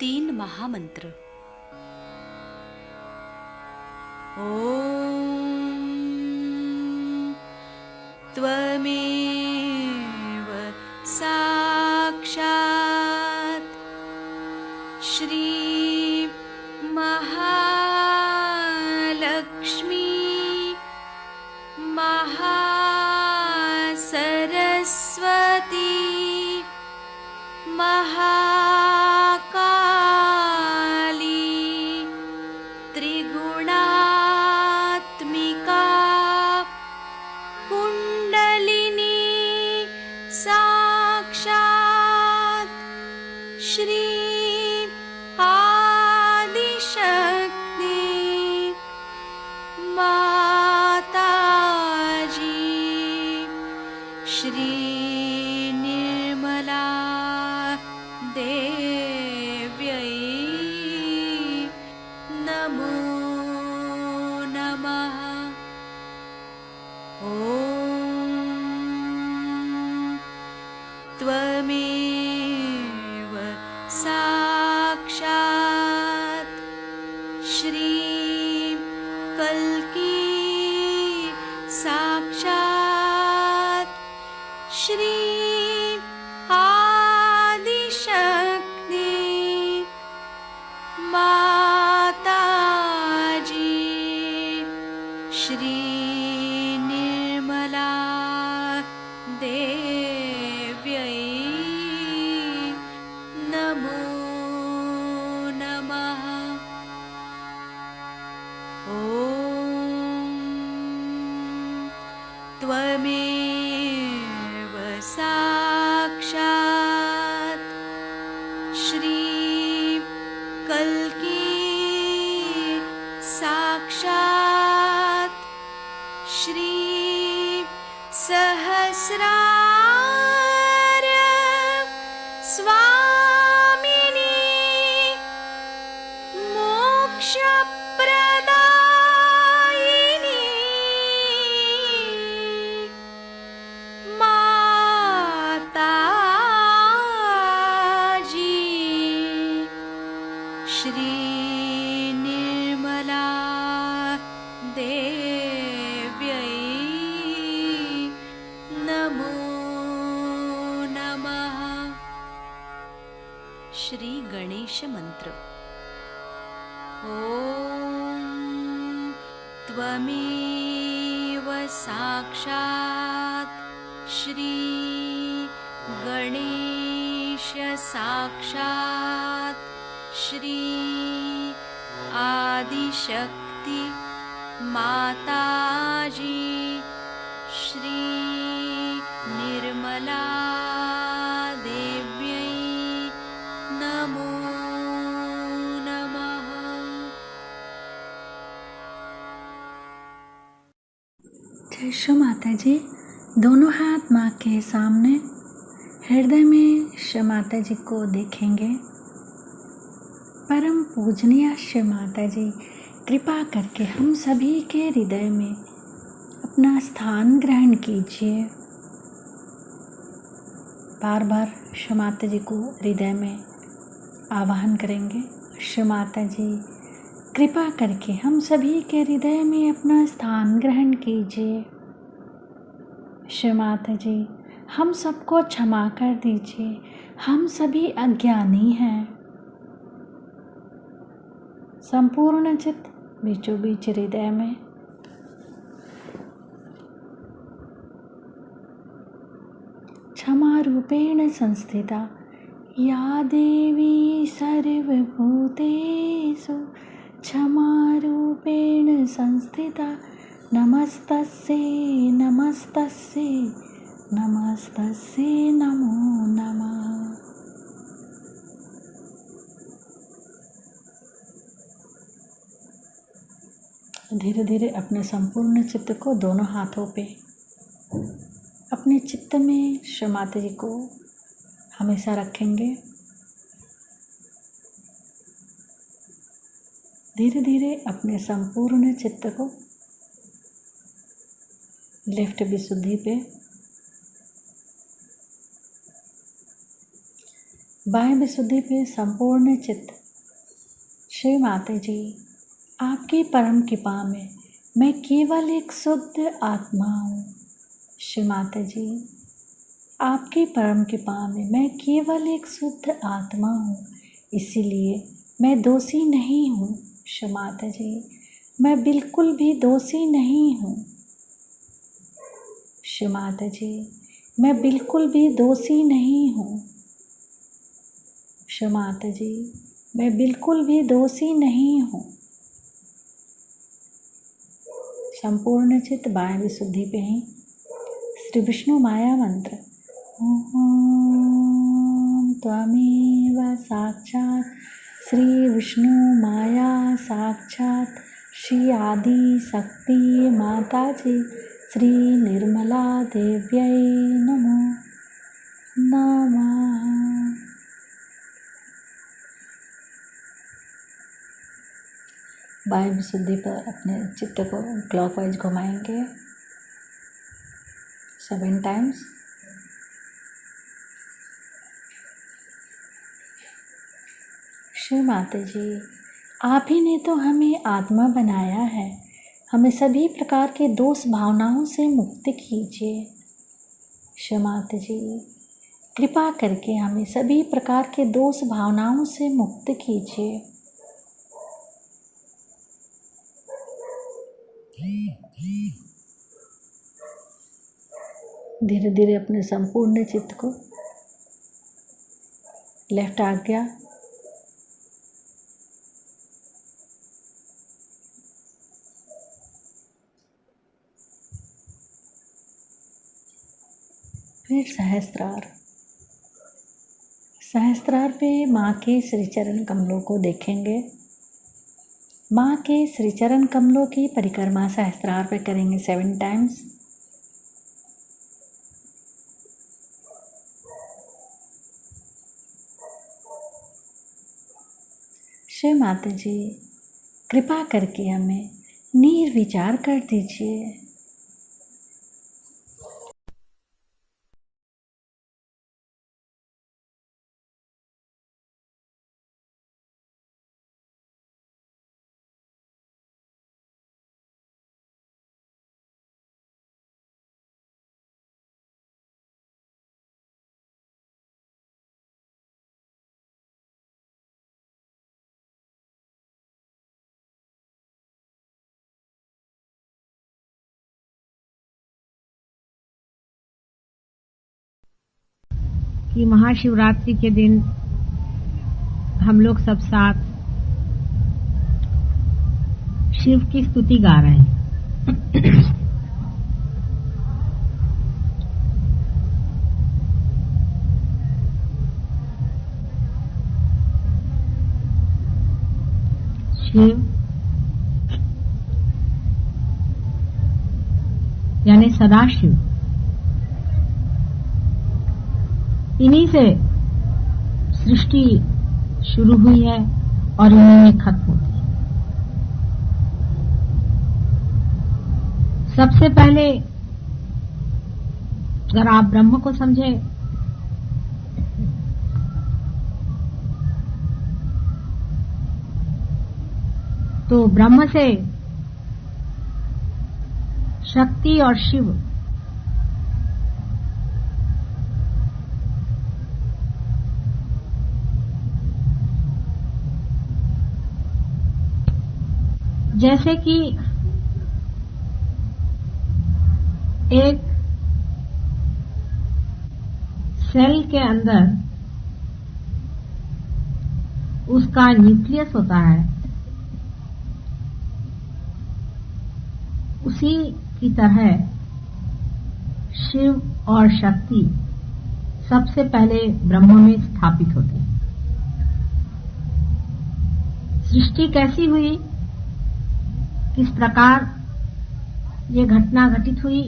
3 महामंत्र। ओम त्वमेव साक्षात् श्री महालक्ष्मी महासरस्वती महाकाली त्रिगुणात्मिका कुंडलिनी साक्षात् श्री आदिशक्ति माताजी श्री निर्मला देव्यै नमो नमः। ॐ त्वमेव साक्षात् श्री कल्की साक्षात् श्री आदिशक्ति माताजी श्री निर्मला देव्यै नमो नमः। ॐ त्वमेव साक्षात् श्री कल्की साक्षात् श्री सहस्रार स्वामिनी मोक्षप्रदायिनी माताजी श्री निर्मला देव्यै नमो नमः। श्री गणेश मंत्र। ओम त्वमेव साक्षात् श्री गणेश साक्षात् श्री आदिशक्ति माताजी श्री निर्मला देव्यै नमो नमः। जय श्री माता जी। दोनों हाथ माँ के सामने, हृदय में श्री माता जी को देखेंगे। परम पूजनीय श्री माता जी, कृपा करके हम सभी के हृदय में अपना स्थान ग्रहण कीजिए। बार बार श्री माता जी को हृदय में आवाहन करेंगे। श्री माता जी, कृपा करके हम सभी के हृदय में अपना स्थान ग्रहण कीजिए। श्री माता जी, हम सबको क्षमा कर दीजिए, हम सभी अज्ञानी हैं। संपूर्ण चित्त बीचों बीच हृदय में क्षमा रूपेण संस्थिता या देवी सर्वभूतेषु क्षमा रूपेण संस्थिता नमस्तस्यै नमस्तस्यै नमस्तस्यै नमो नमः। धीरे धीरे अपने संपूर्ण चित्त को दोनों हाथों पे अपने चित्त में श्री माता जी को हमेशा रखेंगे। धीरे धीरे अपने संपूर्ण चित्त को लेफ्ट विशुद्धि पे बाह्य विशुद्धि पे संपूर्ण चित्त। श्री माता जी, आपकी परम कृपा में मैं केवल एक शुद्ध आत्मा हूँ। श्री माता जी, आपकी परम कृपा में मैं केवल एक शुद्ध आत्मा हूँ, इसीलिए मैं दोषी नहीं हूँ। श्री माता जी, मैं बिल्कुल भी दोषी नहीं हूँ। श्री माता जी, मैं बिल्कुल भी दोषी नहीं हूँ। श्री माता जी, मैं बिल्कुल भी दोषी नहीं हूँ। संपूर्ण चित्त बाह्य विशुद्धि पे ही श्री विष्णु माया मंत्र ओम त्वमेव साक्षात् श्री विष्णु माया साक्षात् श्री आदि शक्ति माता जी श्री निर्मला देव्यै नमो नमः। बाह्य विशुद्धि पर अपने चित्त को क्लॉकवाइज घुमाएंगे 7 टाइम्स। श्री माता जी, आप ही ने तो हमें आत्मा बनाया है, हमें सभी प्रकार के दोष भावनाओं से मुक्त कीजिए। श्री माता जी, कृपा करके हमें सभी प्रकार के दोष भावनाओं से मुक्त कीजिए। धीरे धीरे अपने संपूर्ण चित्त को लेफ्ट आज्ञा फिर सहस्त्रार। सहस्त्रार पे माँ के श्रीचरण कमलों को देखेंगे। माँ के श्रीचरण कमलों की परिक्रमा सहस्त्रार पे करेंगे 7 टाइम्स। श्री माता जी, कृपा करके हमें निर्विचार कर दीजिए। कि महाशिवरात्रि के दिन हम लोग सब साथ शिव की स्तुति गा रहे हैं। शिव यानी सदाशिव, इन्हीं से सृष्टि शुरू हुई है और इन्हीं में खत्म होती है। सबसे पहले अगर आप ब्रह्म को समझे तो ब्रह्म से शक्ति और शिव जैसे कि एक सेल के अंदर उसका न्यूक्लियस होता है, उसी की तरह शिव और शक्ति सबसे पहले ब्रह्म में स्थापित होते हैं। सृष्टि कैसी हुई, किस प्रकार ये घटना घटित हुई,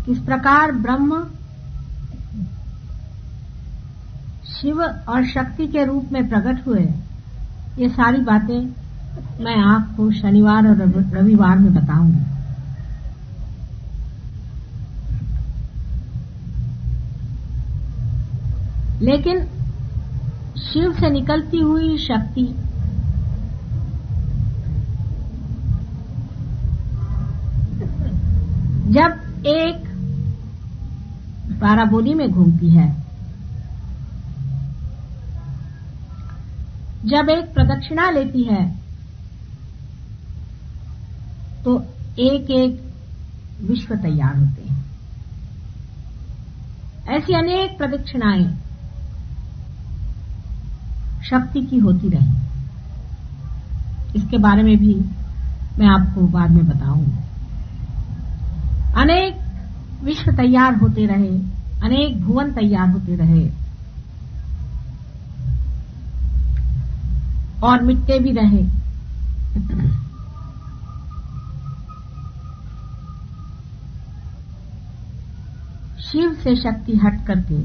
किस प्रकार ब्रह्म शिव और शक्ति के रूप में प्रकट हुए, ये सारी बातें मैं आपको शनिवार और रविवार में बताऊंगी। लेकिन शिव से निकलती हुई शक्ति जब एक पाराबोली में घूमती है, जब एक प्रदक्षिणा लेती है, तो एक एक विश्व तैयार होते हैं। ऐसी अनेक प्रदक्षिणाएं शक्ति की होती रही। इसके बारे में भी मैं आपको बाद में बताऊंगी। अनेक विश्व तैयार होते रहे, अनेक भुवन तैयार होते रहे और मिटते भी रहे। शिव से शक्ति हट करके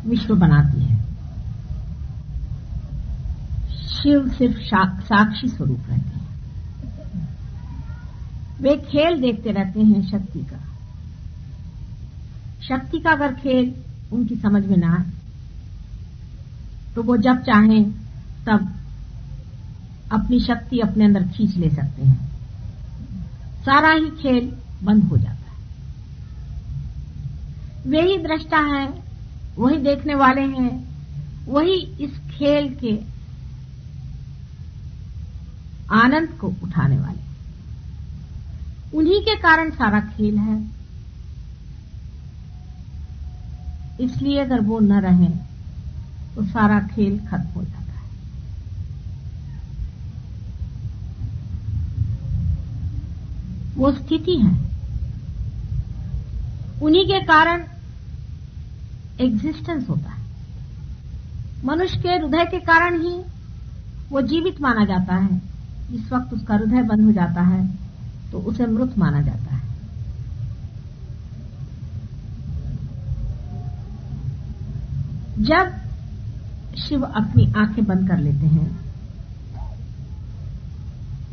विश्व बनाती है। शिव सिर्फ साक्षी स्वरूप रहते हैं। वे खेल देखते रहते हैं शक्ति का। शक्ति का अगर खेल उनकी समझ में ना आए तो वो जब चाहें तब अपनी शक्ति अपने अंदर खींच ले सकते हैं। सारा ही खेल बंद हो जाता है। वे ही दृष्टा हैं, वही देखने वाले हैं, वही इस खेल के आनंद को उठाने वाले। उन्हीं के कारण सारा खेल है। इसलिए अगर वो न रहे तो सारा खेल खत्म हो जाता है। वो स्थिति है, उन्हीं के कारण एग्जिस्टेंस होता है। मनुष्य के हृदय के कारण ही वो जीवित माना जाता है। जिस वक्त उसका हृदय बंद हो जाता है तो उसे मृत माना जाता है। जब शिव अपनी आंखें बंद कर लेते हैं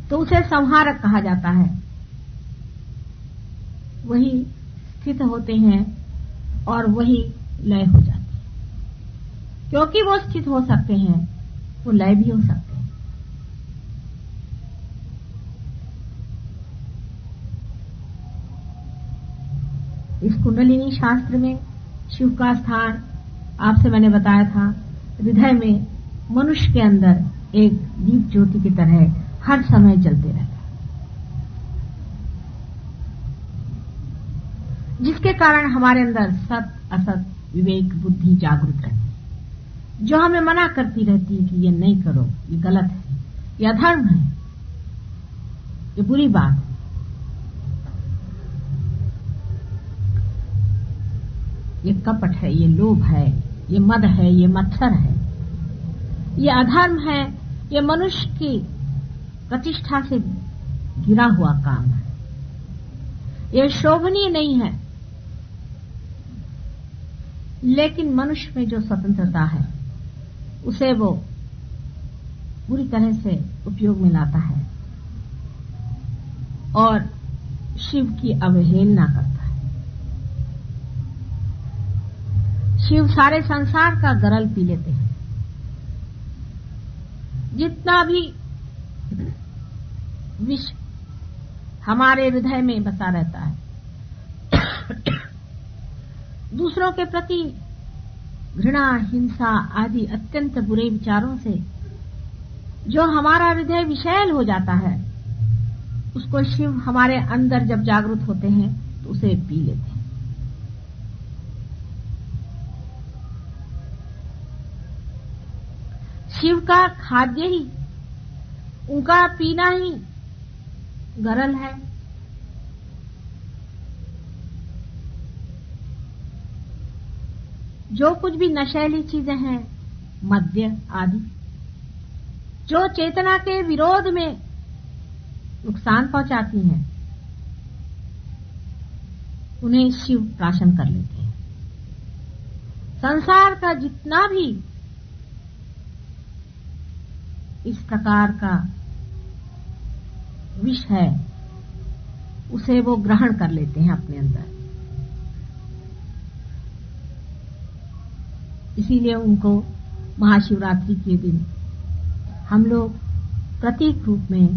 तो उसे संहारक कहा जाता है। वही स्थित होते हैं और वही लय हो जाते हैं। क्योंकि वो स्थित हो सकते हैं, वो लय भी हो सकते हैं। इस कुंडलिनी शास्त्र में शिव का स्थान आपसे मैंने बताया था, हृदय में मनुष्य के अंदर एक दीप ज्योति की तरह हर समय जलते रहता है, जिसके कारण हमारे अंदर सत असत विवेक बुद्धि जागृत रहती है, जो हमें मना करती रहती है कि ये नहीं करो, ये गलत है, ये अधर्म है, ये बुरी बात है। ये कपट है, ये लोभ है, ये मद है, ये मत्सर है, ये अधर्म है, ये मनुष्य की प्रतिष्ठा से घिरा हुआ काम है, ये शोभनीय नहीं है। लेकिन मनुष्य में जो स्वतंत्रता है उसे वो पूरी तरह से उपयोग में लाता है और शिव की अवहेलना करता है। शिव सारे संसार का गरल पी लेते हैं। जितना भी विष हमारे हृदय में बसा रहता है, दूसरों के प्रति घृणा, हिंसा आदि अत्यंत बुरे विचारों से जो हमारा हृदय विषैल हो जाता है, उसको शिव हमारे अंदर जब जागृत होते हैं तो उसे पी लेते हैं। शिव का खाद्य ही, उनका पीना ही गरल है। जो कुछ भी नशेली चीजें हैं, मद्य आदि, जो चेतना के विरोध में नुकसान पहुंचाती हैं, उन्हें शिव प्राशन कर लेते हैं। संसार का जितना भी इस प्रकार का विष है, उसे वो ग्रहण कर लेते हैं अपने अंदर। इसीलिए उनको महाशिवरात्रि के दिन हम लोग प्रतीक रूप में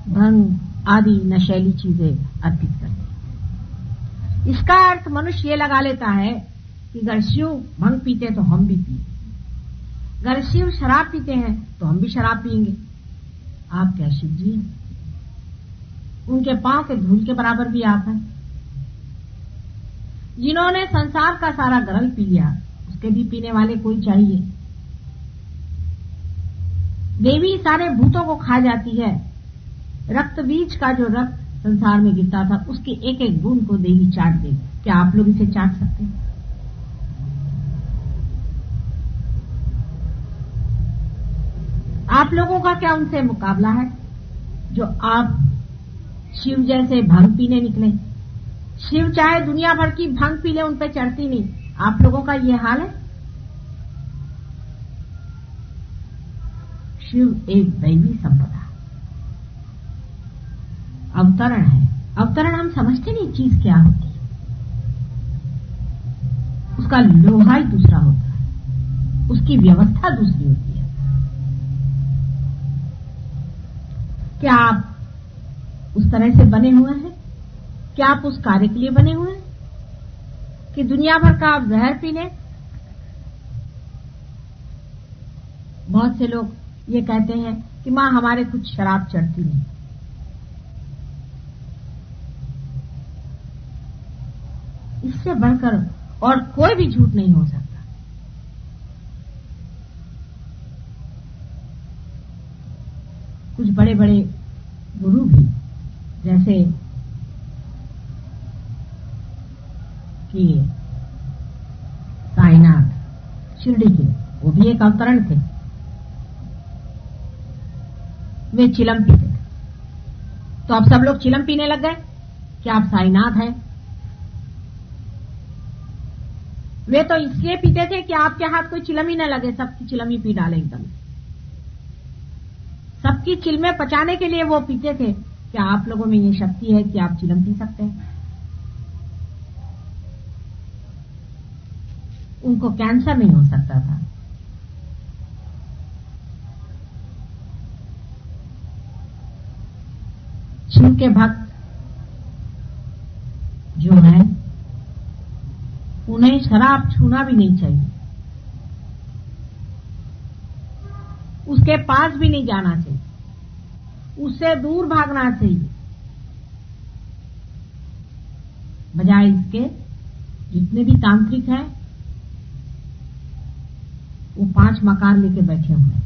भंग आदि नशीली चीजें अर्पित करते हैं। इसका अर्थ मनुष्य ये लगा लेता है कि अगर शिव भंग पीते तो हम भी पिए, अगर शिव शराब पीते हैं तो हम भी शराब पिएंगे। आप क्या शिव जी? उनके पांव के धूल के बराबर भी आप हैं। जिन्होंने संसार का सारा गरल पी लिया, उसके भी पीने वाले कोई चाहिए। देवी सारे भूतों को खा जाती है। रक्त बीज का जो रक्त संसार में गिरता था, उसके एक एक बूंद को देवी चाट दे। क्या आप लोग इसे चाट सकते हैं? आप लोगों का क्या उनसे मुकाबला है जो आप शिव जैसे भंग पीने निकले? शिव चाहे दुनिया भर की भंग पी ले, उन पे चढ़ती नहीं। आप लोगों का ये हाल है। शिव एक दैवी संपदा अवतरण है। अवतरण हम समझते नहीं चीज क्या होती है। उसका लोहा ही दूसरा होता है, उसकी व्यवस्था दूसरी होती है। क्या आप उस तरह से बने हुए हैं? क्या आप उस कार्य के लिए बने हुए हैं कि दुनिया भर का आप जहर पी लें? बहुत से लोग ये कहते हैं कि मां हमारे कुछ शराब चढ़ती नहीं। इससे बढ़कर और कोई भी झूठ नहीं हो सकता। कुछ बड़े बड़े गुरु भी, जैसे कि साईनाथ शिरडी के, वो भी एक अवतरण थे। वे चिलम पीते थे। तो अब सब लोग चिलम पीने लग गए। क्या आप साईनाथ हैं? वे तो इसलिए पीते थे कि आपके हाथ कोई चिलम ही न लगे, सबकी चिलम ही पी डाले एकदम। सबकी चिलमें पचाने के लिए वो पीते थे। क्या आप लोगों में ये शक्ति है कि आप चिलम पी सकते हैं? उनको कैंसर नहीं हो सकता था। शिव के भक्त जो हैं, उन्हें शराब छूना भी नहीं चाहिए, उसके पास भी नहीं जाना चाहिए, उससे दूर भागना चाहिए। बजाय इसके जितने भी तांत्रिक हैं वो 5 मकार लेके बैठे हुए हैं।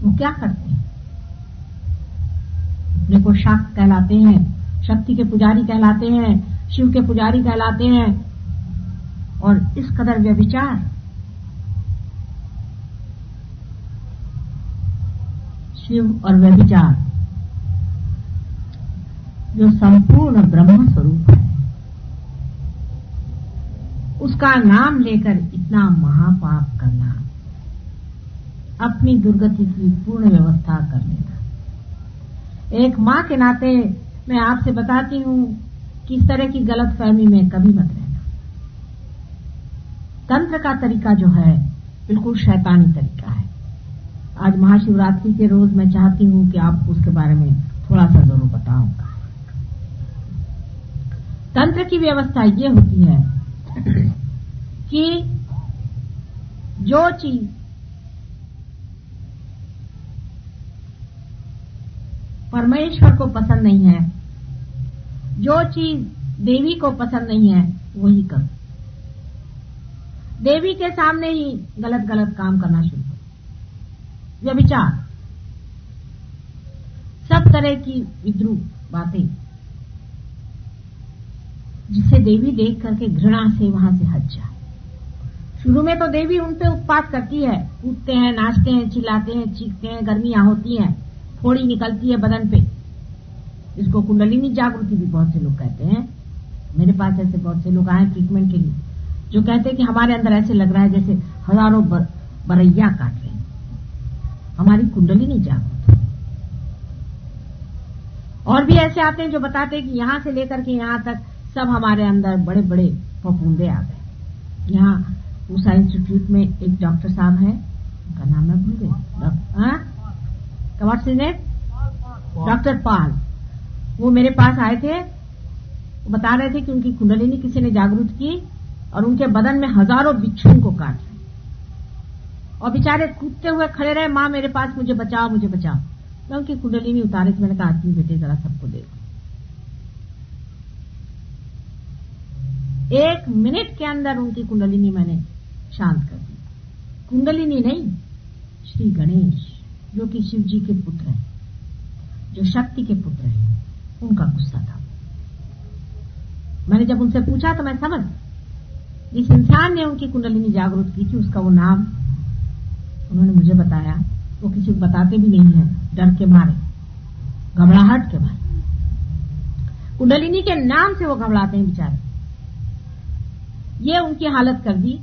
वो क्या करते हैं? अपने को शाक्त कहलाते हैं, शक्ति के पुजारी कहलाते हैं, शिव के पुजारी कहलाते हैं, और इस कदर व्यभिचार। शिव और व्यभिचार जो संपूर्ण ब्रह्म स्वरूप है, उसका नाम लेकर इतना महापाप करना, अपनी दुर्गति की पूर्ण व्यवस्था कर लेना। एक मां के नाते मैं आपसे बताती हूं कि इस तरह की गलत फहमी में कभी मत रहना। तंत्र का तरीका जो है बिल्कुल शैतानी तरीका है। आज महाशिवरात्रि के रोज मैं चाहती हूं कि आपको उसके बारे में थोड़ा सा जरूर बताऊंगा। तंत्र की व्यवस्था ये होती है कि जो चीज परमेश्वर को पसंद नहीं है, जो चीज देवी को पसंद नहीं है, वही करो। देवी के सामने ही गलत गलत काम करना शुरू करो। व्यभिचार, सब तरह की विद्रूप बातें, जिसे देवी देख करके घृणा से वहां से हट जाए। शुरू में तो देवी उन पे उत्पात करती है, कूदते हैं, नाचते हैं, चिल्लाते हैं, चीखते हैं, गर्मियां होती हैं, फोड़ी निकलती है बदन पे। इसको कुंडलिनी जागृति भी बहुत से लोग कहते हैं। मेरे पास ऐसे बहुत से लोग आए ट्रीटमेंट के लिए, जो कहते हैं कि हमारे अंदर ऐसे लग रहा है जैसे हजारों बरैया काट रहे हैं, हमारी कुंडलिनी जागृत। और भी ऐसे आते हैं जो बताते हैं कि यहां से लेकर के यहां तक सब हमारे अंदर बड़े बड़े फफूंदे आ गए। यहाँ ऊषा इंस्टीट्यूट में एक डॉक्टर साहब है, उनका नाम मैं भूल गई, व्हाट्स हिज नेम, डॉक्टर पाल। वो मेरे पास आए थे, वो बता रहे थे कि उनकी कुंडलिनी किसी ने जागृत की और उनके बदन में हजारों बिच्छू को काट रहे और बेचारे कूदते हुए खड़े रहे, माँ मेरे पास, मुझे बचाओ मुझे बचाओ। मैं उनकी कुंडलिनी उतारे थी, मैंने कहा आदमी बेटे जरा सबको देखो। 1 मिनट के अंदर उनकी कुंडलिनी मैंने शांत कर दी। कुंडलिनी नहीं, श्री गणेश जो कि शिव जी के पुत्र हैं, जो शक्ति के पुत्र हैं, उनका गुस्सा था। मैंने जब उनसे पूछा तो मैं समझ, जिस इंसान ने उनकी कुंडलिनी जागृत की थी उसका वो नाम उन्होंने मुझे बताया। वो किसी को बताते भी नहीं है, डर के मारे, घबराहट के मारे। कुंडलिनी के नाम से वो घबराते हैं बेचारे। ये उनकी हालत कर दी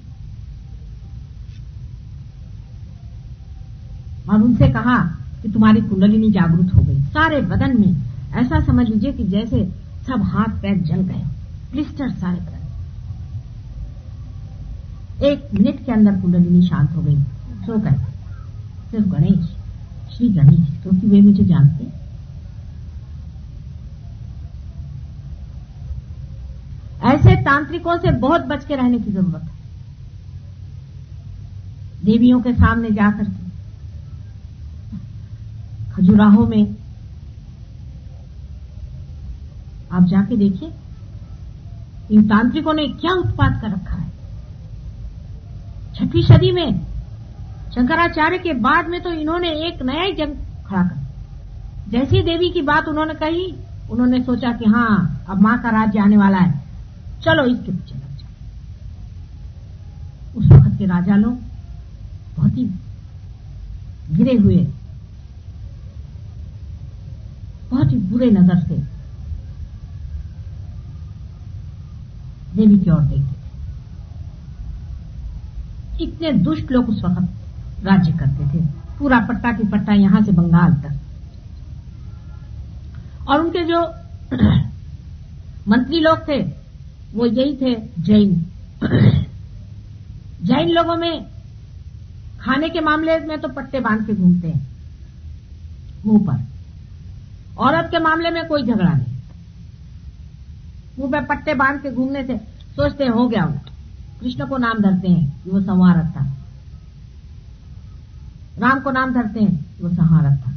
और उनसे कहा कि तुम्हारी कुंडलिनी जागृत हो गई सारे बदन में। ऐसा समझ लीजिए कि जैसे सब हाथ पैर जल गए, ब्लिस्टर सारे बदन। 1 मिनट के अंदर कुंडलिनी शांत हो गई। सो कहे सिर्फ गणेश, श्री गणेश, क्योंकि वे मुझे जानते। ऐसे तांत्रिकों से बहुत बच के रहने की जरूरत है। देवियों के सामने जाकर के, खजुराहो में आप जाके देखिए इन तांत्रिकों ने क्या उत्पात कर रखा है। 6वीं सदी में शंकराचार्य के बाद में तो इन्होंने एक नया ही जंग खड़ा कर। जैसी देवी की बात उन्होंने कही, उन्होंने सोचा कि हाँ अब मां का राज्य आने वाला है, चलो इसके पीछे लग जाओ। उस वक्त के राजा लोग बहुत ही गिरे हुए, बहुत ही बुरे नजर से देवी की ओर देखते थे। इतने दुष्ट लोग उस वक्त राज्य करते थे, पूरा पट्टा की पट्टा यहां से बंगाल तक। और उनके जो मंत्री लोग थे वो यही थे, जैन। जैन लोगों में खाने के मामले में तो पट्टे बांध के घूमते हैं मुंह पर। औरत के मामले में कोई झगड़ा नहीं, मुंह पे पट्टे बांध के घूमने से सोचते हो गया उनका। कृष्ण को नाम धरते हैं कि वो संहारक था, राम को नाम धरते हैं कि वो संहारक था।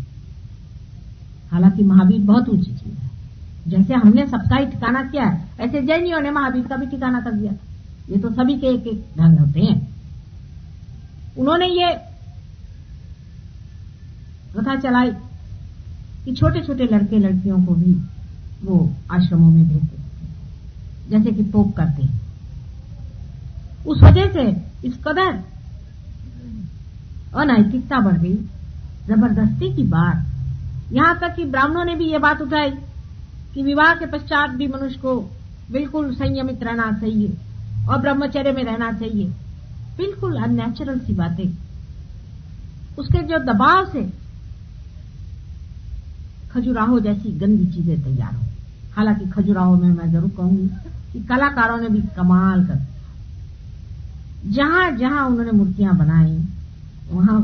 हालांकि महावीर बहुत ऊंची चीज है। जैसे हमने सबका ही ठिकाना किया है, ऐसे जैनियों ने महावीर का भी ठिकाना कर दिया। ये तो सभी के एक एक ढंग होते हैं। उन्होंने ये प्रथा चलाई कि छोटे छोटे लड़के लड़कियों को भी वो आश्रमों में भेजते, जैसे कि तोप करते हैं। उस वजह से इस कदर अनैतिकता बढ़ गई, जबरदस्ती की बात। यहां तक कि ब्राह्मणों ने भी ये बात उठाई कि विवाह के पश्चात भी मनुष्य को बिल्कुल संयमित रहना चाहिए और ब्रह्मचर्य में रहना चाहिए। बिल्कुल अननेचुरल सी बातें। उसके जो दबाव से खजुराहो जैसी गंदी चीजें तैयार हो। हालांकि खजुराहो में मैं जरूर कहूंगी कि कलाकारों ने भी कमाल कर दिया। जहां जहां उन्होंने मूर्तियां बनाई, वहां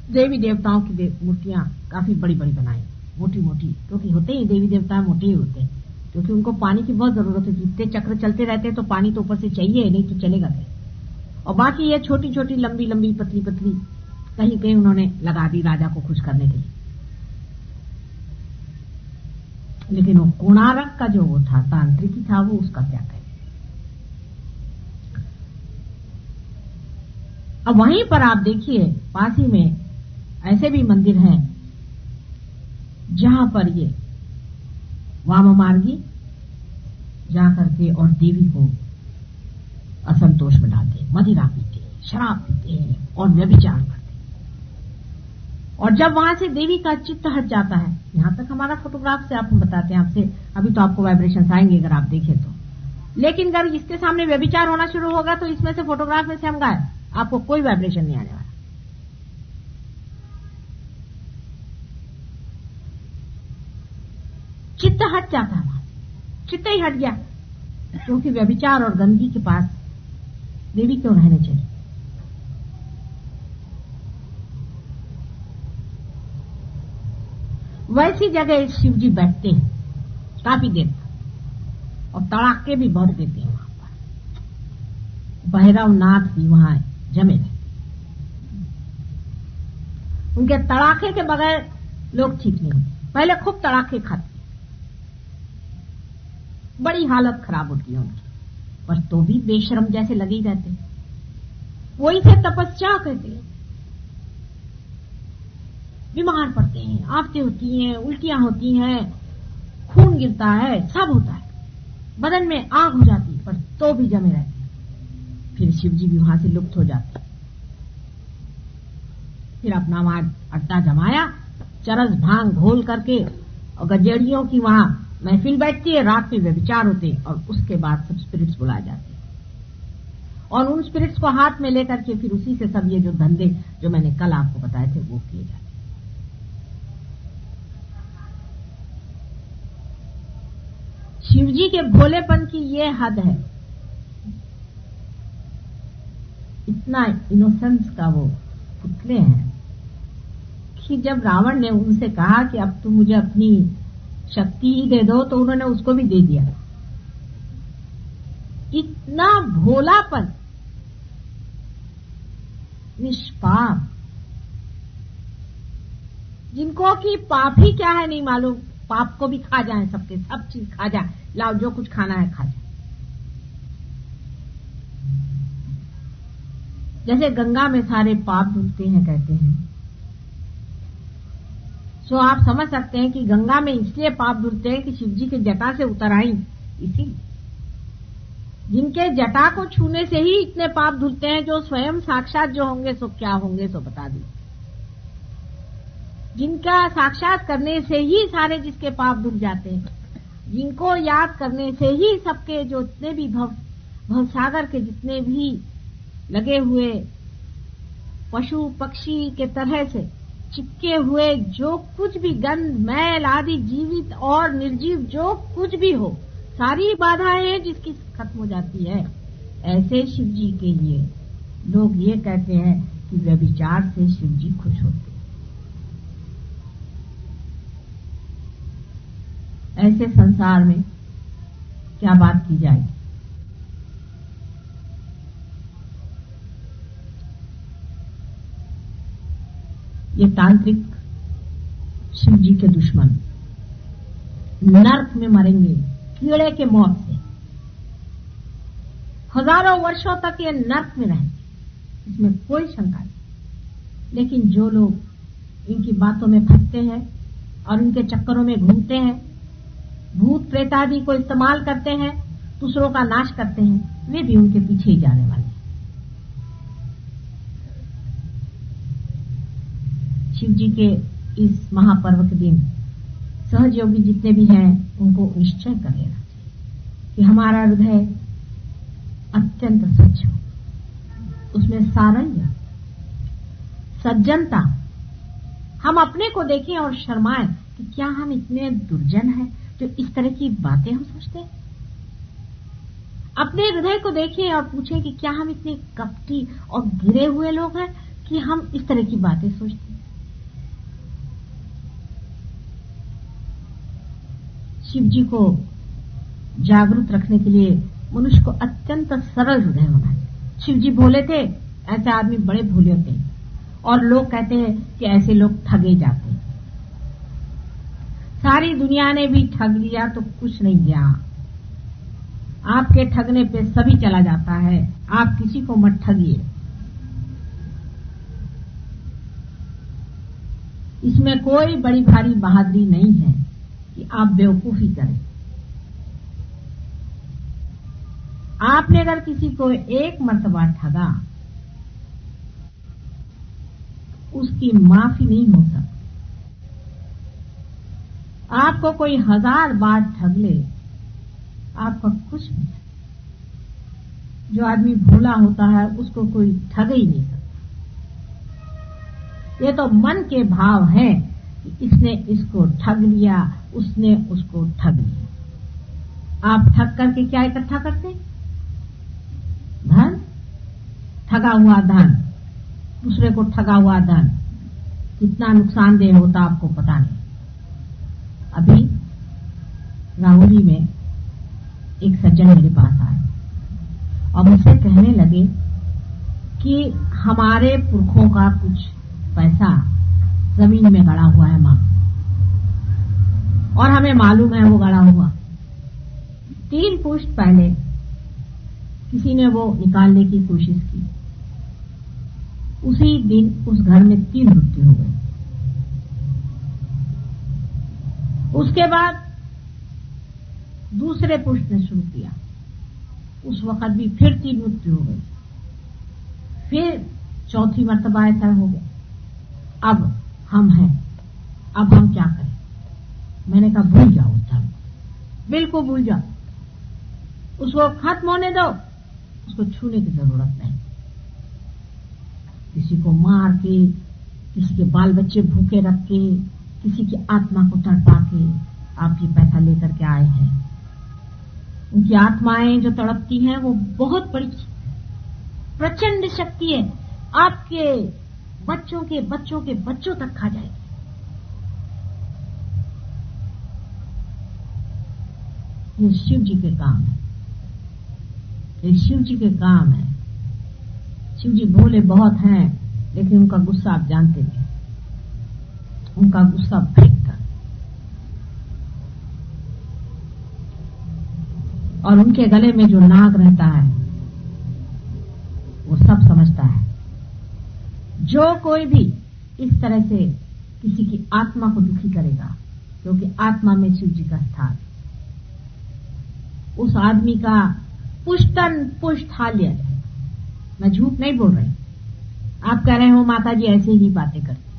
देवी देवताओं की मूर्तियां काफी बड़ी बड़ी बनाई, मोटी मोटी, क्योंकि होते ही देवी देवता मोटे ही होते हैं, क्योंकि उनको पानी की बहुत जरूरत है। जितने चक्र चलते रहते हैं तो पानी तो ऊपर से चाहिए, नहीं तो चलेगा नहीं। और बाकी ये छोटी छोटी लंबी लंबी पतली पतली कहीं कहीं उन्होंने लगा दी राजा को खुश करने के लिए। लेकिन वो कोणार्क का जो वो था, तांत्रिकी था, वो उसका क्या कहे। अब वहीं पर आप देखिए पास ही में ऐसे भी मंदिर हैं जहां पर ये वाम मार्गी जाकर के और देवी को असंतोष में डालते हैं, मदिरा पीते हैं, शराब पीते हैं और व्यभिचार करते हैं। और जब वहां से देवी का चित्त हट जाता है, यहां तक हमारा फोटोग्राफ से आपको बताते हैं, आपसे अभी तो आपको वाइब्रेशंस आएंगे अगर आप देखें तो। लेकिन अगर इसके सामने व्यभिचार होना शुरू होगा तो इसमें से फोटोग्राफ में से हम गायब, आपको कोई वाइब्रेशन नहीं आने वाला। हट जाता है, चित्त ही हट गया, क्योंकि व्यभिचार और गंदगी के पास देवी क्यों रहने चाहिए। वैसी जगह शिव जी बैठते हैं काफी देर तक, और तड़ाके भी बहुत देते हैं वहां पर। भैरवनाथ भी वहां जमे रहते, उनके तड़ाके के बगैर लोग ठीक नहीं होते। पहले खूब तड़ाके खाते, बड़ी हालत खराब होती है उनकी, पर तो भी बेशरम जैसे लगे ही रहते। वही से तपस्या करते हैं, बीमार पड़ते हैं, आफतें होती हैं, उल्टियां होती हैं, खून गिरता है, सब होता है, बदन में आग हो जाती, पर तो भी जमे रहते हैं। फिर शिव जी भी वहां से लुप्त हो जाते, फिर अपना वहां अड्डा जमाया, चरस भांग घोल करके, और गजेड़ियों की वहां महफिल बैठती है, रात में व्यभिचार होते हैं, और उसके बाद सब स्पिरिट्स बुलाए जाते हैं, और उन स्पिरिट्स को हाथ में लेकर के फिर उसी से सब ये जो धंधे जो मैंने कल आपको बताए थे वो किए जाते हैं। शिवजी के भोलेपन की ये हद है, इतना इनोसेंस का वो पुतले हैं कि जब रावण ने उनसे कहा कि अब तुम मुझे अपनी शक्ति ही दे दो, तो उन्होंने उसको भी दे दिया। इतना भोलापन, निष्पाप, जिनको कि पाप ही क्या है नहीं मालूम, पाप को भी खा जाए, सबके सब चीज खा जाए, लाओ जो कुछ खाना है खा जाए। जैसे गंगा में सारे पाप धुलते हैं कहते हैं, सो आप समझ सकते हैं कि गंगा में इसलिए पाप धुलते हैं कि शिवजी के जटा से उतर आई, इसीलिए। जिनके जटा को छूने से ही इतने पाप धुलते हैं, जो स्वयं साक्षात जो होंगे सो क्या होंगे सो बता दी। जिनका साक्षात करने से ही सारे जिसके पाप धुल जाते हैं, जिनको याद करने से ही सबके जो जितने भी भवसागर के जितने भी लगे हुए पशु पक्षी के तरह से चिपके हुए जो कुछ भी गंध मैल आदि जीवित और निर्जीव जो कुछ भी हो, सारी बाधाएं जिसकी खत्म हो जाती है। ऐसे शिव जी के लिए लोग ये कहते हैं कि व्यभिचार से शिव जी खुश होते हैं। ऐसे संसार में क्या बात की जाएगी। ये तांत्रिक शिव जी के दुश्मन नर्क में मरेंगे कीड़े के मौत से, हजारों वर्षों तक ये नर्क में रहेंगे, इसमें कोई शंका नहीं। लेकिन जो लोग इनकी बातों में फंसते हैं और इनके चक्करों में घूमते हैं, भूत प्रेत आदि को इस्तेमाल करते हैं, दूसरों का नाश करते हैं, वे भी उनके पीछे ही जाने वाले हैं। शिव जी के इस महापर्व के दिन सहज योगी जितने भी हैं उनको निश्चय कर लेना चाहिए कि हमारा हृदय अत्यंत स्वच्छ हो, उसमें सारल्य सज्जनता, हम अपने को देखें और शर्माएं कि क्या हम इतने दुर्जन हैं जो इस तरह की बातें हम सोचते हैं। अपने हृदय को देखें और पूछें कि क्या हम इतने कपटी और गिरे हुए लोग हैं कि हम इस तरह की बातें सोचते हैं। शिव जी को जागरूक रखने के लिए मनुष्य को अत्यंत सरल हृदय होना है। शिव जी भोले थे, ऐसे आदमी बड़े भोले होते हैं, और लोग कहते हैं कि ऐसे लोग ठगे जाते हैं। सारी दुनिया ने भी ठग लिया तो कुछ नहीं गया, आपके ठगने पे सभी चला जाता है, आप किसी को मत ठगिए। इसमें कोई बड़ी भारी बहादुरी नहीं है कि आप बेवकूफी करें। आपने अगर किसी को एक मर्तबा ठगा, उसकी माफी नहीं हो सकती। आपको कोई 1000 बार ठग ले, आपका कुछ नहीं। जो आदमी भोला होता है उसको कोई ठग ही नहीं सकता। ये तो मन के भाव हैं कि इसने इसको ठग लिया, उसने उसको ठग लिया। आप ठग करके क्या इकट्ठा करते? धन, ठगा हुआ धन, दूसरे को ठगा हुआ धन। कितना नुकसानदेह होता आपको पता नहीं। अभी राहुली में एक सज्जन मेरे पास आए और मुझसे कहने लगे कि हमारे पुरखों का कुछ पैसा जमीन में गड़ा हुआ है मां, और हमें मालूम है वो गड़ा हुआ। 3 पुश्त पहले किसी ने वो निकालने की कोशिश की, उसी दिन उस घर में 3 मृत्यु हो गई। उसके बाद दूसरे पुष्ट ने शुरू किया, उस वक्त भी फिर 3 मृत्यु हो गई। फिर चौथी मर्तबा ऐसा हो गया। अब हम हैं, अब हम क्या करें? मैंने कहा भूल जाओ उस धर्म, बिल्कुल भूल जाओ, उसको खत्म होने दो, उसको छूने की जरूरत नहीं। किसी को मार के, किसी के बाल बच्चे भूखे रख के, किसी की आत्मा को तड़पा के आप ये पैसा लेकर के आए हैं। उनकी आत्माएं जो तड़पती हैं वो बहुत बड़ी प्रचंड शक्ति है, आपके बच्चों के बच्चों के बच्चों तक खा जाएगी। ये शिव जी के काम है, ये शिव जी के काम है। शिव जी भोले बहुत हैं, लेकिन उनका गुस्सा आप जानते नहीं, उनका गुस्सा भयंकर, और उनके गले में जो नाग रहता है वो सब समझता है। जो कोई भी इस तरह से किसी की आत्मा को दुखी करेगा, क्योंकि आत्मा में शिव जी का स्थान, उस आदमी का पुष्टन पुष्ट हाल्य है। मैं झूठ नहीं बोल रही, आप कह रहे हो माता जी ऐसे ही बातें करती।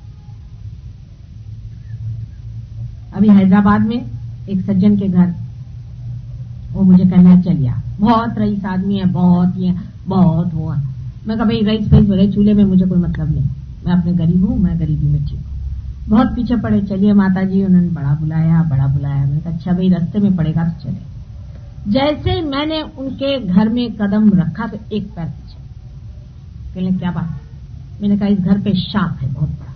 अभी हैदराबाद में एक सज्जन के घर वो मुझे कहना चलिया, बहुत रईस आदमी है, बहुत ये बहुत वो है। मैं कहा भाई रईस फैस वगैरह चूल्हे में मुझे कोई मतलब नहीं, मैं अपने गरीब हूं, मैं गरीबी में ठीक हूं। बहुत पीछे पड़े, चलिए माता जी, उन्होंने बड़ा बुलाया बड़ा बुलाया। मैंने कहा अच्छा भाई रास्ते में पड़ेगा तो चले। जैसे ही मैंने उनके घर में कदम रखा तो एक पैर पीछे। कहले क्या बात? मैंने कहा इस घर पे सांप है बहुत बड़ा।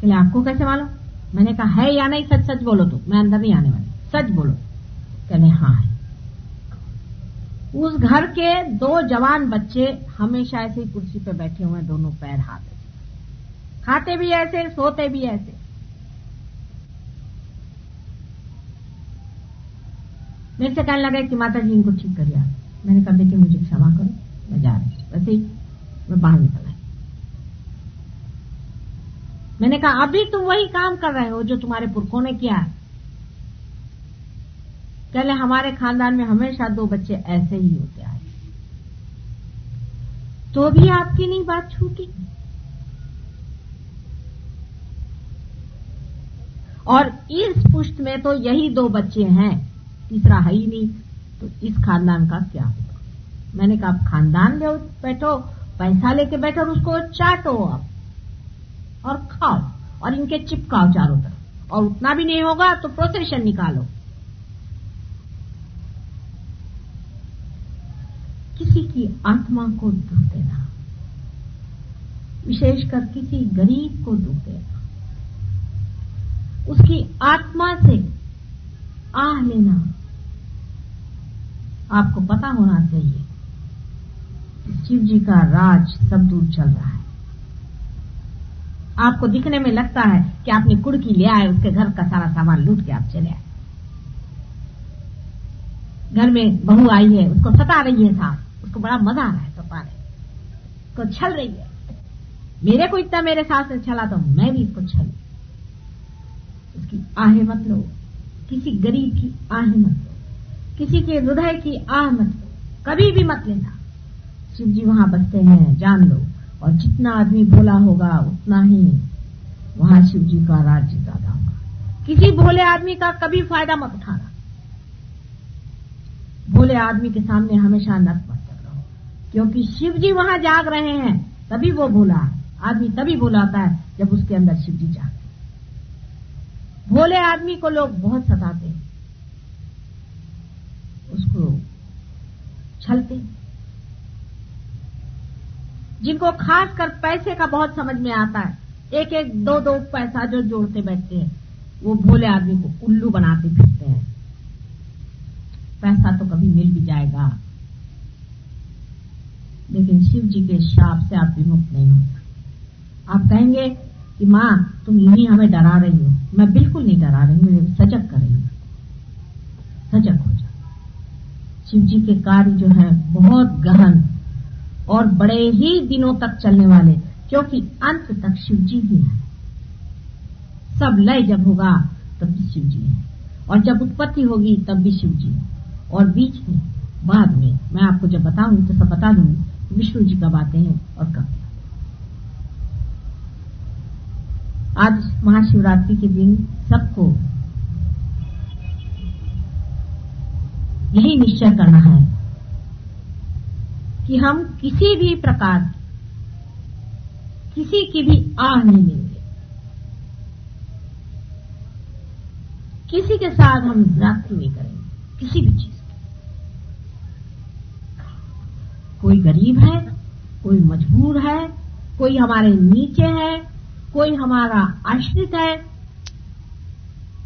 कहले आपको कैसे मालूम? मैंने कहा है या नहीं, सच सच बोलो, तो मैं अंदर नहीं आने वाली, सच बोलो। कहले हाँ है। उस घर के 2 जवान बच्चे हमेशा ऐसे ही कुर्सी पे बैठे हुए, दोनों पैर हाथ, खाते भी ऐसे, सोते भी ऐसे। मेरे से कहने लगा कि माता जी इनको ठीक करिए। मैंने कहा बेटी मुझे क्षमा करो, मैं जा रही। वैसे ही मैं बाहर निकल आई। मैंने कहा अभी तुम वही काम कर रहे हो जो तुम्हारे पुरखों ने किया है। कहले हमारे खानदान में हमेशा 2 बच्चे ऐसे ही होते आए, तो भी आपकी नहीं बात छूटी। और इस पुष्ट में तो यही 2 बच्चे हैं, तीसरा है ही नहीं, तो इस खानदान का क्या होगा? मैंने कहा आप खानदान ले बैठो, पैसा लेके बैठो और उसको चाटो आप और खाओ और इनके चिपकाओ चारों तरफ, और उतना भी नहीं होगा तो प्रोसेशन निकालो। किसी की आत्मा को दुख देना, विशेषकर किसी गरीब को दुख देना, उसकी आत्मा से आह लेना, आपको पता होना चाहिए शिव जी का राज सब दूर चल रहा है। आपको दिखने में लगता है कि आपने कुड़की ले आए, उसके घर का सारा सामान लूट के आप चले आए। घर में बहू आई है, उसको सता रही है सास, उसको बड़ा मजा आ रहा है सताने को, छल रही है। मेरे को इतना मेरे सास ने छला तो मैं भी इसको छल। उसकी आहें मत लो, किसी गरीब की आहें मत लो, किसी के हृदय की आह मत लो, कभी भी मत लेना। शिव जी वहां बसते हैं, जान लो। और जितना आदमी भोला होगा उतना ही वहां शिव जी का राज्य ज्यादा होगा। किसी भोले आदमी का कभी फायदा मत उठाना। भोले आदमी के सामने हमेशा नत मत रहो, क्योंकि शिव जी वहां जाग रहे हैं, तभी वो भोला आदमी तभी भोला होता है जब उसके अंदर शिव जी जागते। भोले आदमी को लोग बहुत सताते हैं, उसको छलते हैं। जिनको खासकर पैसे का बहुत समझ में आता है, एक एक दो दो पैसा जो जोड़ते बैठते हैं, वो भोले आदमी को उल्लू बनाते फिरते हैं। पैसा तो कभी मिल भी जाएगा, लेकिन शिव जी के श्राप से आप विमुक्त नहीं हो सकते। आप कहेंगे कि माँ तुम यूं ही हमें डरा रही हो। मैं बिल्कुल नहीं डरा रही हूं, मुझे सजग कर रही हूं। सजग हो जाओ। शिव जी के कार्य जो है बहुत गहन और बड़े ही दिनों तक चलने वाले, क्योंकि अंत तक शिव जी ही है। सब लय जब होगा तब भी शिव जी है, और जब उत्पत्ति होगी तब भी शिव जी है, और बीच में बाद में मैं आपको जब बताऊंगी तो सब बता दूंगी विष्णु जी कब आते हैं और कब। आज महाशिवरात्रि के दिन सबको यही निश्चय करना है कि हम किसी भी प्रकार किसी की भी आह नहीं लेंगे, किसी के साथ हम जाति नहीं करेंगे, किसी भी चीज की। कोई गरीब है, कोई मजबूर है, कोई हमारे नीचे है, कोई हमारा आश्रित है,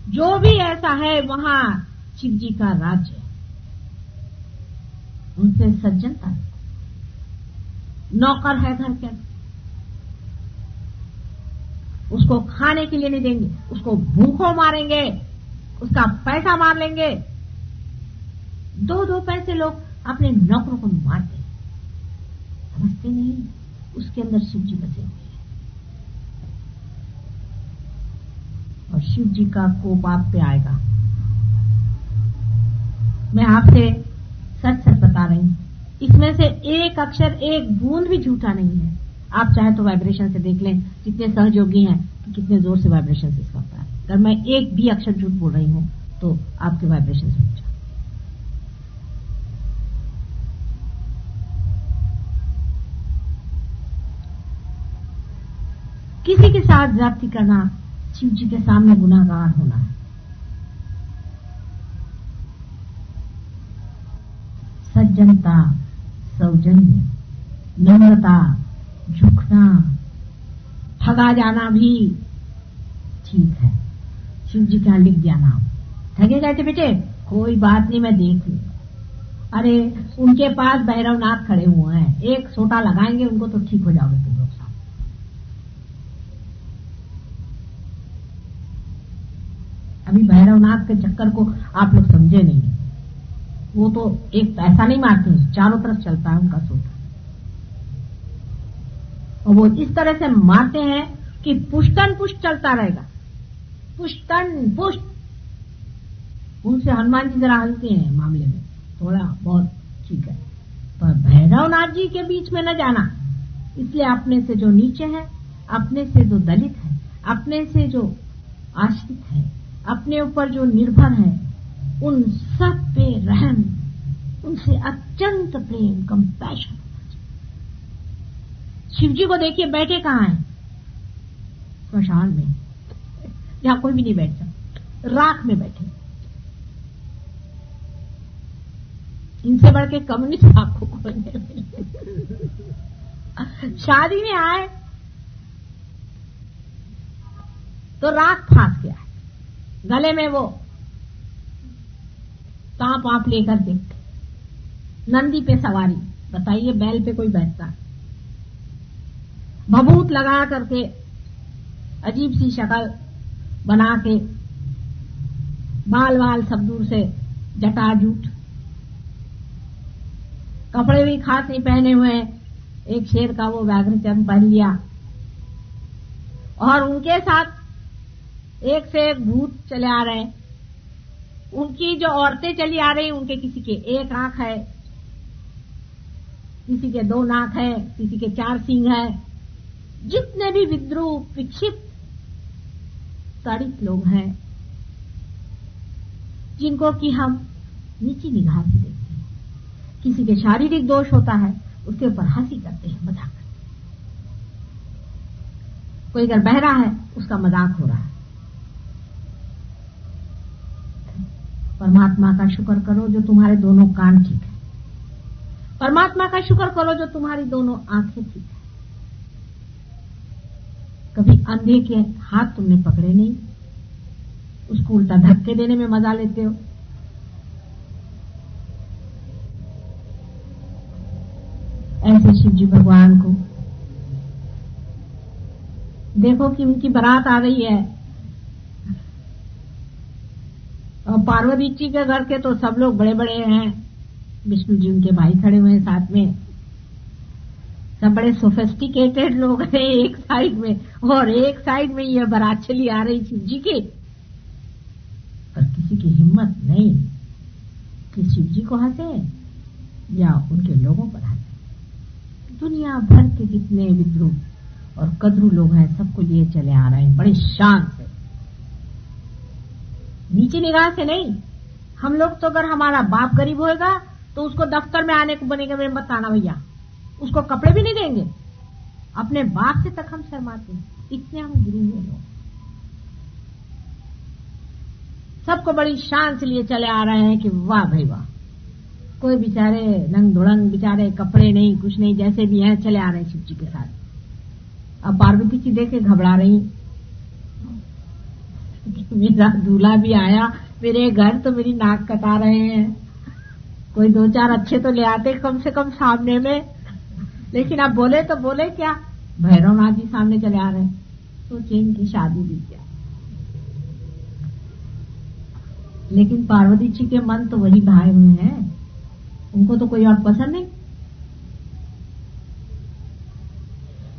जो भी ऐसा है वहां शिव जी का राज्य है। उनसे सज्जनता है। नौकर है घर के, उसको खाने के लिए नहीं देंगे, उसको भूखों मारेंगे, उसका पैसा मार लेंगे। दो दो पैसे लोग अपने नौकरों को मारते हैं, समझते नहीं उसके अंदर शिव जी बसे हुए हैं। और शिव जी का कोप आप पे आएगा। मैं आपसे सच सच बता रही हूं, इसमें से एक अक्षर एक बूंद भी झूठा नहीं है। आप चाहे तो वाइब्रेशन से देख लें, जितने सहयोगी हैं कि कितने जोर से वाइब्रेशन से इसका होता है। अगर मैं एक भी अक्षर झूठ बोल रही हूं तो आपके वाइब्रेशन से रुक जाए। किसी के साथ जाति करना शिव जी के सामने गुनाहगार होना है। सज्जनता, सौजन्य, नम्रता, झुकना, ठगा जाना भी ठीक है। शिव जी का लिख दिया नाम, ठगे गए थे बेटे, कोई बात नहीं, मैं देख लूं। अरे उनके पास भैरवनाथ खड़े हुए हैं, एक सोटा लगाएंगे उनको तो ठीक हो जाओगे तुम लोग साथ। अभी भैरवनाथ के चक्कर को आप लोग समझे नहीं। वो तो एक पैसा नहीं मारते, चारों तरफ चलता है उनका सोटा, और वो इस तरह से मारते हैं कि पुष्टन पुष्ट चलता रहेगा। पुष्टन पुष्ट। उनसे हनुमान जी जरा हल्के हैं मामले में, थोड़ा बहुत ठीक है, पर भैरवनाथ जी के बीच में न जाना। इसलिए अपने से जो नीचे है, अपने से जो दलित है, अपने से जो आश्रित है, अपने ऊपर जो निर्भर है, उन सब पे रहम, उनसे अत्यंत प्रेम, कंपैशन। शिव जी को देखिए बैठे कहाँ हैं? स्मशान में, जहां कोई भी नहीं बैठ सकता, राख में बैठे। इनसे बढ़ के कम्युनिस्ट आपको कोई नहीं। शादी में आए तो राख फांस गया, गले में वो सांप आप लेकर के, नंदी पे सवारी। बताइए बैल पे कोई बैठता? भभूत लगा करके, अजीब सी शक्ल बना के, बाल वाल सब दूर से, जटाजूट, कपड़े भी खास नहीं पहने हुए, एक शेर का वो व्याघ्र चर्म पहन लिया, और उनके साथ एक से एक भूत चले आ रहे हैं। उनकी जो औरतें चली आ रही, उनके किसी के एक आंख है, किसी के दो नाक है, किसी के 4 सींग है। जितने भी विद्रूप, विक्षिप्त, ताड़ित लोग हैं, जिनको कि हम नीची निगाह से देखते हैं। किसी के शारीरिक दोष होता है, उसके ऊपर हंसी करते हैं, मजाक करते हैं। कोई अगर बहरा है, उसका मजाक हो रहा है। परमात्मा का शुक्र करो जो तुम्हारे दोनों कान ठीक है। परमात्मा का शुक्र करो जो तुम्हारी दोनों आंखें ठीक है। कभी अंधे के हाथ तुमने पकड़े नहीं, उसको उल्टा धक्के देने में मजा लेते हो। ऐसे शिव जी भगवान को देखो कि उनकी बारात आ गई है और पार्वती जी के घर के तो सब लोग बड़े बड़े हैं, विष्णु जी उनके भाई खड़े हुए हैं साथ में, सब बड़े सोफिस्टिकेटेड लोग हैं एक साइड में, और एक साइड में ये बारात चली आ रही शिव जी की। पर किसी की हिम्मत नहीं कि शिव जी को हंसे या उनके लोगों पर हंसे। दुनिया भर के जितने विद्रोह और कद्रू लोग हैं सबको लिए चले आ रहे हैं बड़ी शान से, नीचे निगाह से नहीं। हम लोग तो अगर हमारा बाप गरीब होएगा तो उसको दफ्तर में आने को बनेगा, मेरे मत आना भैया, उसको कपड़े भी नहीं देंगे। अपने बाप से तक हम शर्माते हैं, इतने हम गुरु हैं लोग। सबको बड़ी शान से लिए चले आ रहे हैं कि वाह भाई वाह। कोई बेचारे नंग धुड़ंग बेचारे, कपड़े नहीं कुछ नहीं, जैसे भी हैं चले आ रहे हैं शिव जी के साथ। अब पार्वती जी देखे घबरा रही, मेरा दूल्हा भी आया मेरे घर तो मेरी नाक कटा रहे हैं। कोई दो चार अच्छे तो ले आते कम से कम सामने में, लेकिन अब बोले तो बोले क्या, भैरवनाथ जी सामने चले आ रहे हैं। सोचिए इनकी शादी भी क्या। लेकिन पार्वती जी के मन तो वही भाए हुए हैं, उनको तो कोई और पसंद नहीं।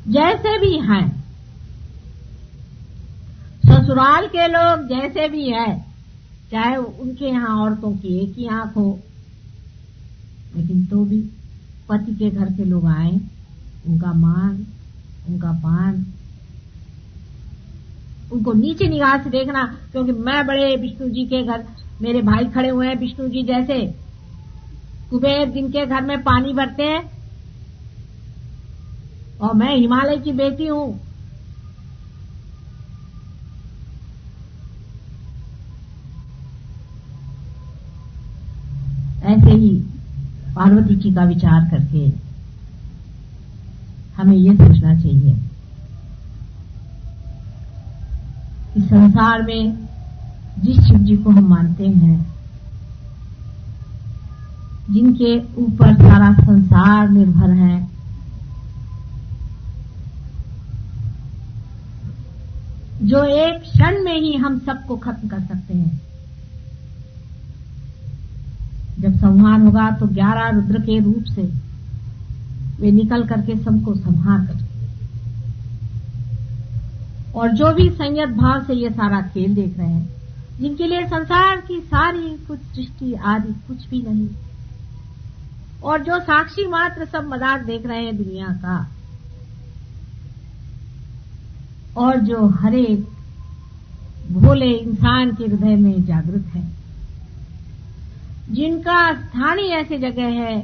जैसे भी हैं ससुराल के लोग, जैसे भी है, चाहे उनके यहाँ औरतों की एक ही आंख हो, लेकिन तो भी पति के घर के लोग आए, उनका मान उनका पान, उनको नीचे निगाह से देखना। क्योंकि मैं बड़े विष्णु जी के घर, मेरे भाई खड़े हुए हैं विष्णु जी जैसे कुबेर जिनके घर में पानी भरते हैं, और मैं हिमालय की बेटी हूं। ऐसे ही पार्वती जी का विचार करके हमें ये सोचना चाहिए कि संसार में जिस शिव जी को हम मानते हैं, जिनके ऊपर सारा संसार निर्भर है, जो एक क्षण में ही हम सबको खत्म कर सकते हैं। जब संहार होगा तो 11 रुद्र के रूप से वे निकल करके सबको संहार कर, और जो भी संयत भाव से ये सारा खेल देख रहे हैं, जिनके लिए संसार की सारी कुछ सृष्टि आदि कुछ भी नहीं, और जो साक्षी मात्र सब मजाक देख रहे हैं दुनिया का, और जो हर एक भोले इंसान के हृदय में जागृत है, जिनका स्थान ही ऐसी जगह है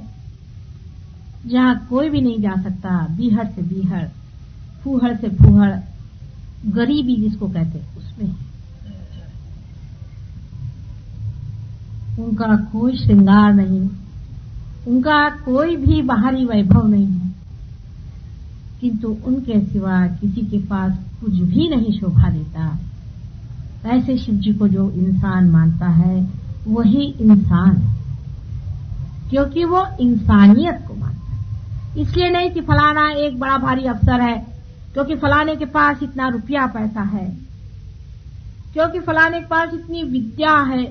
जहां कोई भी नहीं जा सकता, बीहड़ से बीहड़, फूहड़ से फूहड़, गरीबी जिसको कहते उसमें है। उनका कोई श्रृंगार नहीं, उनका कोई भी बाहरी वैभव नहीं है, किंतु उनके सिवा किसी के पास कुछ भी नहीं शोभा देता। ऐसे शिव जी को जो इंसान मानता है वही इंसान है, क्योंकि वो इंसानियत को मानता है। इसलिए नहीं कि फलाना एक बड़ा भारी अफसर है, क्योंकि फलाने के पास इतना रुपया पैसा है, क्योंकि फलाने के पास इतनी विद्या है,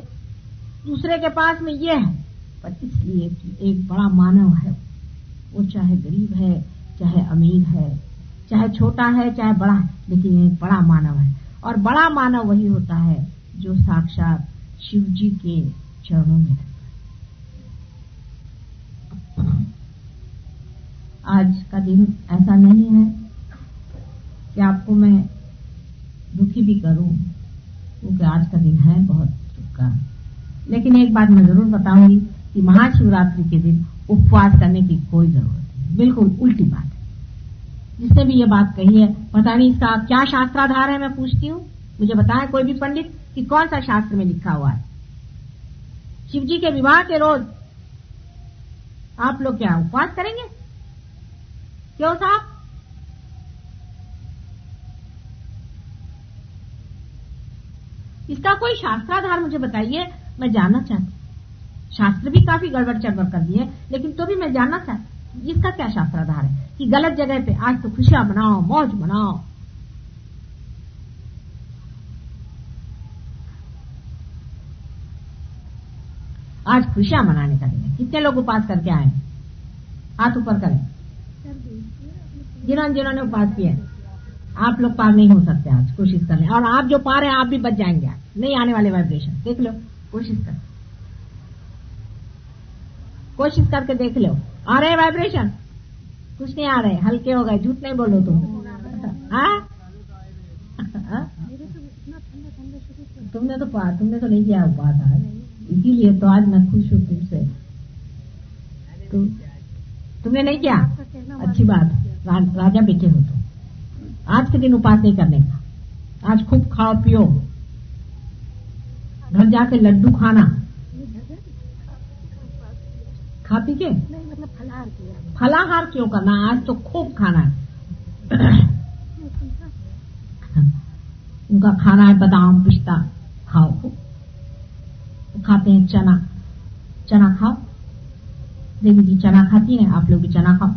दूसरे के पास में ये है, पर इसलिए कि एक बड़ा मानव है, वो चाहे गरीब है, चाहे अमीर है, चाहे छोटा है, चाहे बड़ा है, लेकिन एक बड़ा मानव है। और बड़ा मानव वही होता है जो साक्षात शिव जी के चरणों में रहता है। आज का दिन ऐसा नहीं है कि आपको मैं दुखी भी करूं, क्योंकि आज का दिन है बहुत दुख का। लेकिन एक बात मैं जरूर बताऊंगी कि महाशिवरात्रि के दिन उपवास करने की कोई जरूरत नहीं, बिल्कुल उल्टी बात है। जिसने भी ये बात कही है, पता नहीं इसका क्या शास्त्राधार है, मैं पूछती हूँ, मुझे बताएं कोई भी पंडित कि कौन सा शास्त्र में लिखा हुआ है शिव जी के विवाह के रोज आप लोग क्या उपवास करेंगे? क्यों साहब? इसका कोई शास्त्राधार मुझे बताइए, मैं जानना चाहती। शास्त्र भी काफी गड़बड़ चड़बड़ कर दिए, लेकिन तो भी मैं जानना चाहती इसका क्या शास्त्राधार है कि गलत जगह पे आज तो खुशियां मनाओ, मौज मनाओ। आज खुशियां मनाने का दिन है। कितने लोग उपवास करके आए? हाथ ऊपर करें जिन्होंने उपवास किया। आप लोग पार नहीं हो सकते, आज कोशिश कर लें। और आप जो पार हैं आप भी बच जाएंगे, आज नहीं आने वाले वाइब्रेशन। देख लो, कोशिश कर, कोशिश करके देख लो। आ रहे वाइब्रेशन? कुछ नहीं आ रहे, हल्के हो गए। झूठ नहीं बोलो तुम। तुमने तो नहीं किया उपवास आज, इसीलिए तो आज मैं खुश हूँ तुमसे। तुमने नहीं किया, अच्छी बात। राजा बेटे हो तुम। आज के दिन उपवास नहीं करने का। आज खूब खाओ पियो, घर जाके लड्डू खाना, खा पी के। नहीं, मतलब फलाहार किया। फलाहार क्यों करना? आज तो खूब खाना है। उनका खाना है बादाम पिस्ता, खाओ खूब। खाते हैं चना, चना खाओ। देवी जी चना खाती हैं, आप लोग भी चना खाओ।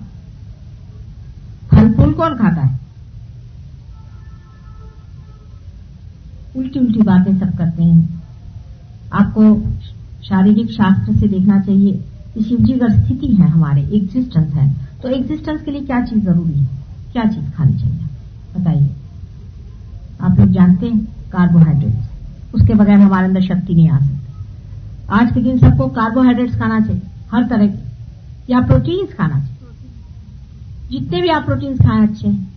फल फूल कौन खाता है? उल्टी उल्टी बातें सब करते हैं। आपको शारीरिक शास्त्र से देखना चाहिए कि शिव जी अगर स्थिति है, हमारे एग्जिस्टेंस है, तो एग्जिस्टेंस के लिए क्या चीज जरूरी है, क्या चीज खानी चाहिए बताइए। आप लोग जानते हैं कार्बोहाइड्रेट्स, उसके बगैर हमारे अंदर शक्ति नहीं आ सकती। आज के दिन सबको कार्बोहाइड्रेट्स खाना चाहिए, हर तरह के, या प्रोटीन्स खाना चाहिए। जितने भी आप प्रोटीन्स खाएं अच्छे हैं,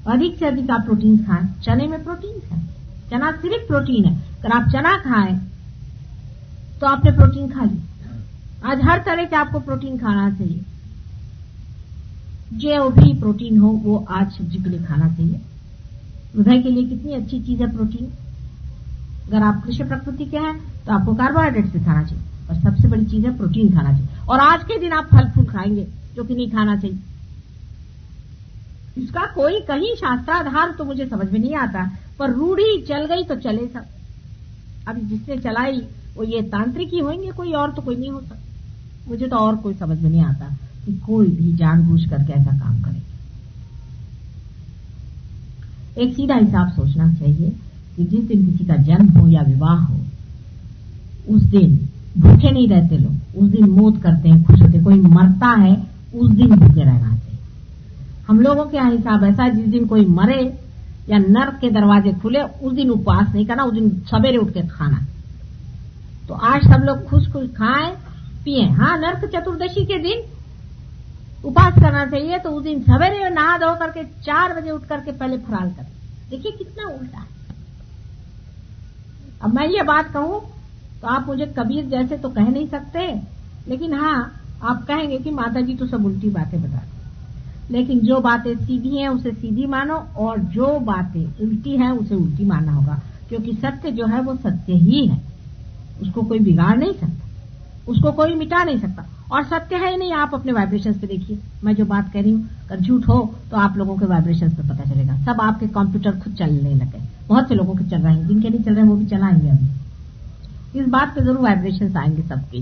अधिक से अधिक आप प्रोटीन्स खाएं। चने में प्रोटीन्स है, चना सिर्फ प्रोटीन है। अगर आप चना खाएं तो आपने प्रोटीन खा लिया। आज हर तरह के आपको प्रोटीन खाना चाहिए। जो भी प्रोटीन हो वो आज शिव जी के लिए खाना चाहिए। हृदय के लिए कितनी अच्छी चीज है प्रोटीन। अगर आप कृष्ण प्रकृति के हैं तो आपको कार्बोहाइड्रेट्स भी खाना चाहिए, और सबसे बड़ी चीज है प्रोटीन खाना चाहिए। और आज के दिन आप फल फूल खाएंगे, जो कि नहीं खाना चाहिए। इसका कोई कहीं शास्त्राधार तो मुझे समझ में नहीं आता, पर रूढ़ी चल गई तो चले सब। अभी जिसने चलाई वो ये तांत्रिक ही होंगे, कोई और तो कोई नहीं हो सकता। मुझे तो और कोई समझ में नहीं आता कि कोई भी जानबूझ करके ऐसा काम करे। एक सीधा हिसाब सोचना चाहिए कि जिस दिन किसी का जन्म हो या विवाह हो, उस दिन भूखे नहीं रहते लोग, उस दिन मौत करते हैं, खुश होते। कोई मरता है उस दिन भूखे रहना चाहिए। हम लोगों के यहाँ हिसाब ऐसा है, जिस दिन कोई मरे या नर्क के दरवाजे खुले उस दिन उपवास नहीं करना, उस दिन सवेरे उठ के खाना। तो आज सब लोग खुश खुश खाएं पिए। हाँ, नर्क चतुर्दशी के दिन उपवास करना चाहिए, तो उस दिन सवेरे नहा धो करके 4 बजे उठ करके पहले फराल करें। देखिए कितना उल्टा है। अब मैं ये बात कहूं तो आप मुझे कबीर जैसे तो कह नहीं सकते, लेकिन हाँ आप कहेंगे कि माता जी तो सब उल्टी बातें बताते। लेकिन जो बातें सीधी हैं उसे सीधी मानो, और जो बातें उल्टी हैं उसे उल्टी मानना होगा, क्योंकि सत्य जो है वो सत्य ही है। उसको कोई बिगाड़ नहीं सकता, उसको कोई मिटा नहीं सकता, और सत्य है ही नहीं। आप अपने वाइब्रेशंस पे देखिए, मैं जो बात कह रही हूँ अगर झूठ हो तो आप लोगों के वाइब्रेशंस पे पता चलेगा। सब आपके कंप्यूटर खुद चलने लगे। बहुत से लोगों के चल रहे हैं, जिनके नहीं चल रहे हैं वो भी चलाएंगे। अभी इस बात पे जरूर वाइब्रेशंस आएंगे सबके।